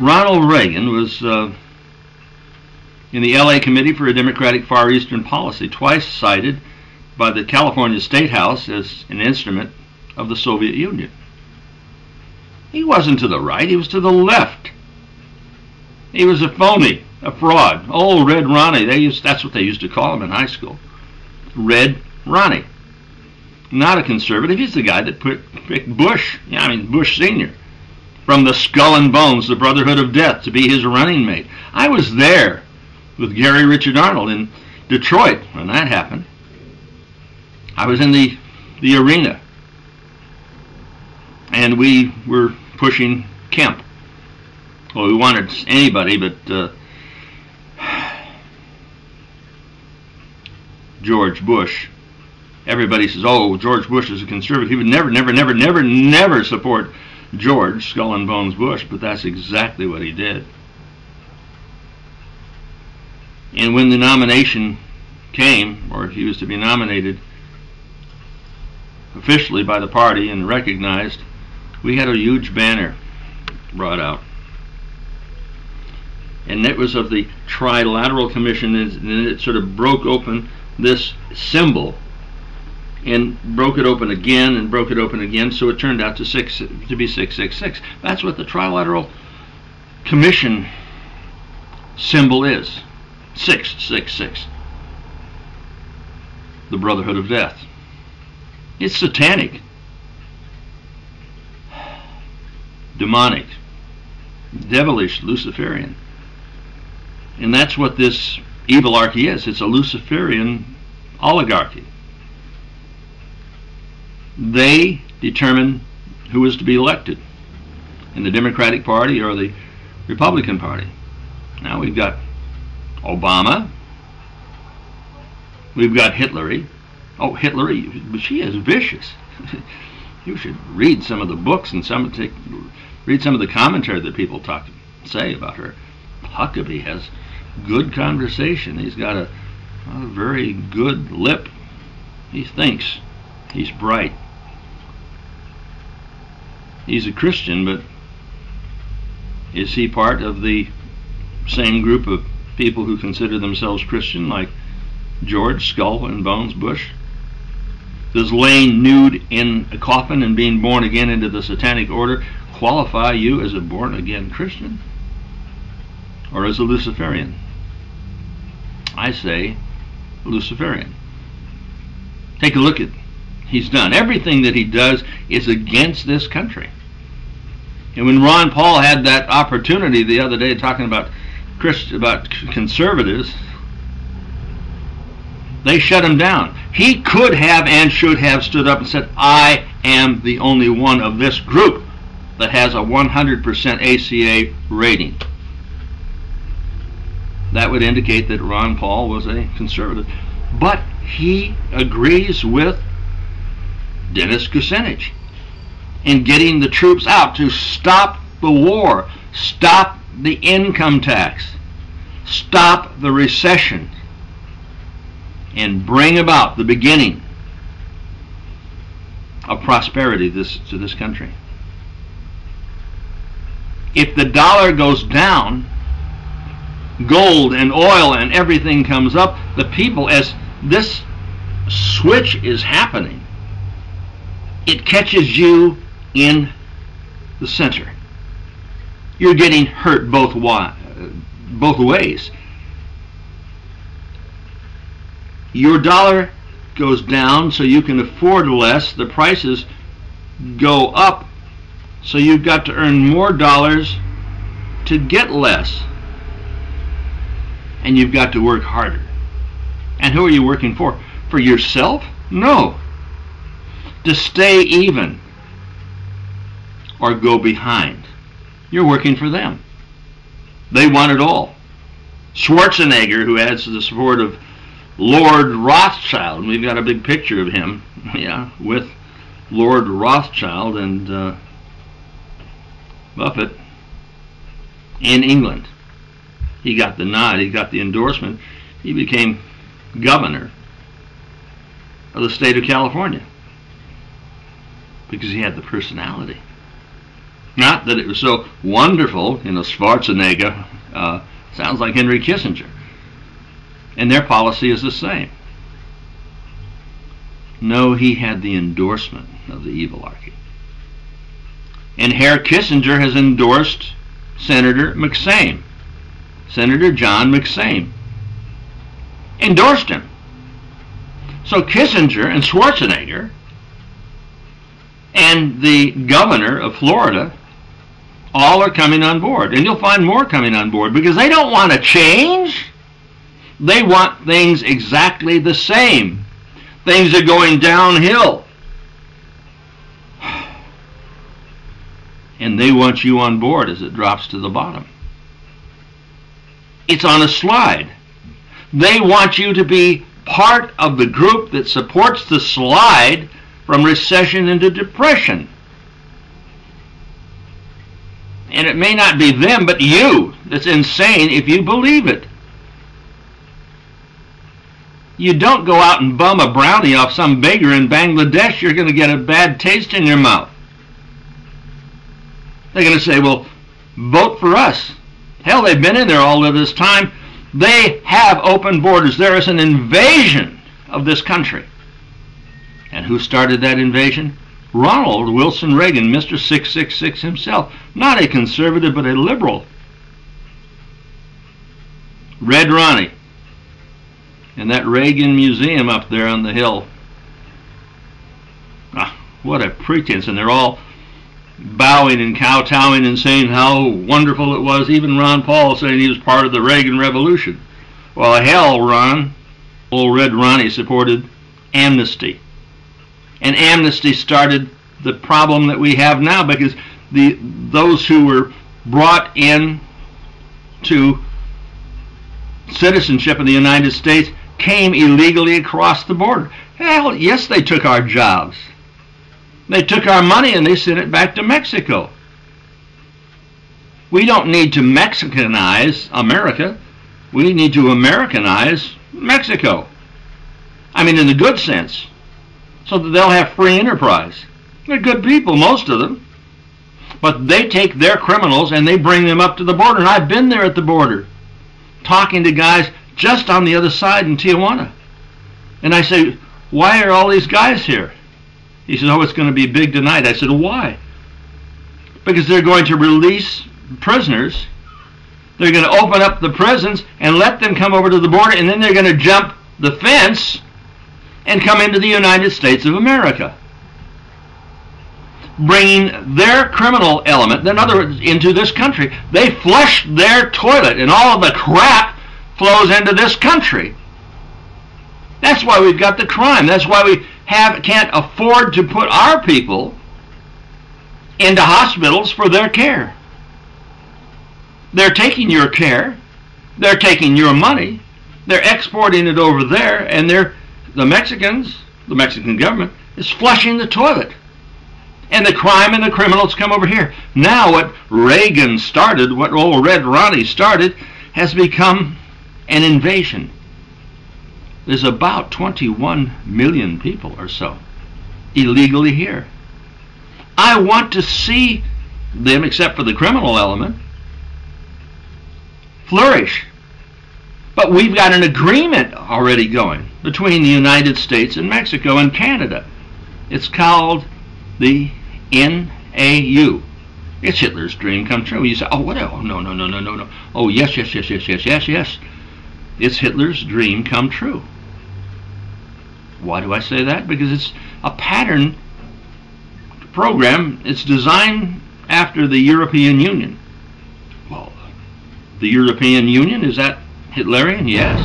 Ronald Reagan was in the LA Committee for a Democratic Far Eastern Policy, twice cited by the California State House as an instrument of the Soviet Union. He wasn't to the right, he was to the left. He was a phony, a fraud. Oh, Red Ronnie, that's what they used to call him in high school. Red Ronnie. Not a conservative, he's the guy that picked Bush, Bush Sr., from the Skull and Bones, the Brotherhood of Death, to be his running mate. I was there with Gary Richard Arnold in Detroit when that happened. I was in the arena, and we were pushing Kemp. Well, we wanted anybody but George Bush. Everybody says, oh, George Bush is a conservative. He would never support George Skull and Bones Bush, but that's exactly what he did. And when the nomination came, or he was to be nominated officially by the party and recognized, we had a huge banner brought out. And it was of the Trilateral Commission, and it sort of broke open this symbol and broke it open again and broke it open again, so it turned out to be 666. That's what the Trilateral Commission symbol is. 666. The Brotherhood of Death. It's satanic, demonic, devilish, Luciferian. And that's what this Evilarchy is. It's a Luciferian oligarchy. They determine who is to be elected in the Democratic Party or the Republican Party. Now we've got Obama. We've got Hillary. Oh, Hillary, but she is vicious. You should read some of the books and read some of the commentary that people say about her. Huckabee has good conversation. He's got a very good lip. He thinks. He's bright. He's a Christian, but is he part of the same group of people who consider themselves Christian, like George Skull and Bones Bush? Does laying nude in a coffin and being born again into the satanic order qualify you as a born-again Christian? Or as a Luciferian? I say Luciferian. Take a look at he's done. Everything that he does is against this country. And when Ron Paul had that opportunity the other day talking about conservatives, they shut him down. He could have and should have stood up and said, I am the only one of this group that has a 100% ACA rating. That would indicate that Ron Paul was a conservative. But he agrees with Dennis Kucinich in getting the troops out to stop the war, stop the income tax, stop the recession, and bring about the beginning of prosperity to this country. If the dollar goes down, gold and oil and everything comes up, the people, as this switch is happening, it catches you in the center. You're getting hurt both ways. Your dollar goes down so you can afford less. The prices go up so you've got to earn more dollars to get less. And you've got to work harder. And who are you working for? For yourself? No. To stay even or go behind. You're working for them. They want it all. Schwarzenegger, who has the support of Lord Rothschild, and we've got a big picture of him, with Lord Rothschild and Buffett in England. He got the nod, he got the endorsement. He became governor of the state of California because he had the personality. Not that it was so wonderful, Schwarzenegger sounds like Henry Kissinger. And their policy is the same. No, he had the endorsement of the Evilarchy. And Herr Kissinger has endorsed Senator McSame. Senator John McSame endorsed him. So Kissinger and Schwarzenegger and the governor of Florida all are coming on board. And you'll find more coming on board because they don't want to change. They want things exactly the same. Things are going downhill. And they want you on board as it drops to the bottom. It's on a slide. They want you to be part of the group that supports the slide from recession into depression. And it may not be them, but you that's insane if you believe it. You don't go out and bum a brownie off some beggar in Bangladesh, you're going to get a bad taste in your mouth. They're going to say, well, vote for us. Hell, they've been in there all of this time. They have open borders. There is an invasion of this country. And who started that invasion? Ronald Wilson Reagan, Mr. 666 himself. Not a conservative, but a liberal. Red Ronnie. And that Reagan Museum up there on the hill. Ah, what a pretense. And they're all bowing and kowtowing and saying how wonderful it was. Even Ron Paul saying he was part of the Reagan Revolution. Well, hell, Ron. Old Red Ronnie supported amnesty. And amnesty started the problem that we have now because those who were brought in to citizenship in the United States came illegally across the border. Hell, yes, they took our jobs. They took our money and they sent it back to Mexico. We don't need to Mexicanize America. We need to Americanize Mexico. I mean, in the good sense. So that they'll have free enterprise. They're good people, most of them. But they take their criminals and they bring them up to the border. And I've been there at the border, talking to guys just on the other side in Tijuana. And I say, why are all these guys here? He said, oh, it's going to be big tonight. I said, why? Because they're going to release prisoners. They're going to open up the prisons and let them come over to the border, and then they're going to jump the fence and come into the United States of America, bringing their criminal element, in other words, into this country. They flush their toilet, and all of the crap flows into this country. That's why we've got the crime. That's why we can't afford to put our people into hospitals for their care. They're taking your care. They're taking your money. They're exporting it over there, and the Mexican government is flushing the toilet. And the crime and the criminals come over here. Now what Reagan started, what old Red Ronnie started, has become an invasion. There's about 21 million people or so illegally here. I want to see them, except for the criminal element, flourish. But we've got an agreement already going between the United States and Mexico and Canada. It's called the NAU. It's Hitler's dream come true. You say, oh, what? Oh, no. Oh, yes. It's Hitler's dream come true. Why do I say that? Because it's a pattern program. It's designed after the European Union. Well, the European Union, is that Hitlerian? Yes.